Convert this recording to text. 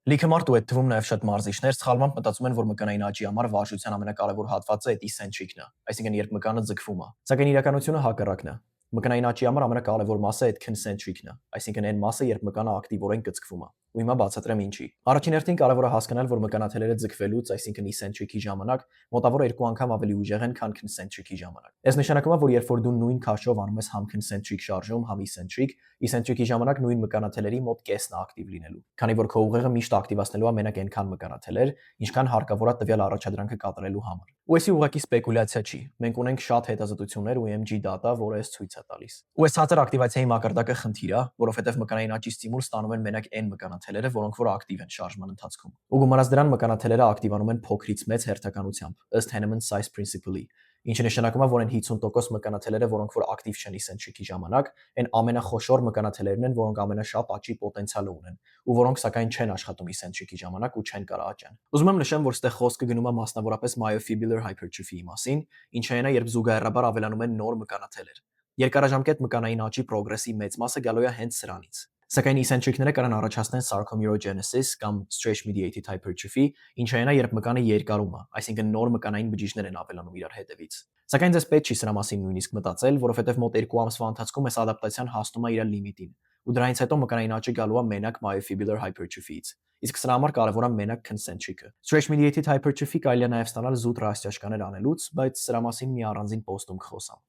Լիքը մարդ ու այդ թվում նաև շատ մարզիչներ սխալմամբ մտածում են, որ մկանային աճի համար վարժության ամենակարևոր հատվածը այդ իսենտրիկն է, այսինքն երբ մկանը ձգվում է։ Սակայն իրականությունը հակառակն է։ Մկանային աճի համար ամենակարևոր մասը այդ concentric-ն է, այսինքն այն մասը, երբ մկանը ակտիվորեն կձգվում է։ Ու հիմա բացատրեմ ինչի։ Առաջին հերթին կարևոր է հասկանալ, որ մկանաթելերը ձգվելուց, այսինքն իսենտրիկի ժամանակ, մոտավոր 2 անգամ ավելի ուժեղ են, քան concentric-ի ժամանակ։ Այս նշանակում է, որ երբ որ դու նույն քաշով անում ես համ concentric շարժում, համ իսենտրիկի ժամանակ նույն մկանաթելերի մոտ կեսն է ակտիվ լինելու, քանի որ քո ուղեղը միշտ ակտիվացնելու է մենակ այնքան մկանաթելեր, ինչքան հարկավոր է տվյալ առաջադրանքը կատարելու համար։ Ու էսի ուղղակի սպեկուլյացիա չի։ Մենք ունենք շատ հետազոտություններ ու EMG data, որը այս ցույց է տալիս։ Ու այս ցածր ակտիվացիայի մակարդակը խնդիր է, որովհետև մկանային աճի ստիմուլ ստանում են մենակ այն մկանաթելերը, որոնք որ ակտիվ են շարժման ընթացքում։ Ու գումարած դրան մկանաթելերը ակտիվանում են փոքրից մեծ հերթականությամբ, ըստ Henneman size principle-ի, ինչը նշանակում է, որ այն 50% մկանաթելերը, որոնք որ ակտիվ չեն իսենտրիկի ժամանակ, այն ամենախոշոր մկանաթելերն են, որոնք ամենաշատ աճի պոտենցիալը ունեն, ու որոնք սակայն չեն աշխատում իսենտրիկի ժամանակ ու չեն կարող աճեն։ Ուզում եմ նշեմ, որ ստեղ խոսքը գնում է մասնավորապես myofibular hypertrophy-ի մասին, ինչը այն է, երբ զուգահեռաբար ավելանում են նոր մկանաթելեր։ Երկարաժամկետ մկանային աճի պրոգրեսի մեծ մասը գալու է հենց սրանից։ Սակայն իսենտրիկները կարող առաջացնեն sarcomatogenesis կամ stretch mediated hypertrophy, ինչը այն է, երբ մկանը երկարում է, այսինքն նոր մկանային բջիջներ են ավելանում իրար հետևից։ Սակայն ձեզ պետք չի սրա մասին նույնիսկ մտածել, որովհետև մոտ 2 ամսվա ընթացքում այս ադապտացիան հասնում է իր լիմիտին, ու դրանից հետո մկանային աճը գալու է մենակ myofibular hypertrophy-ից։ Իսկ սրա համար կարևոր է մենակ concentric-ը։ Stretch mediated hypertrophy կարելի է նաև ստանալ զուտ ռաստիճկաներ անելուց, բայց սրա մասին մի առանձին post-ում կխոսամ։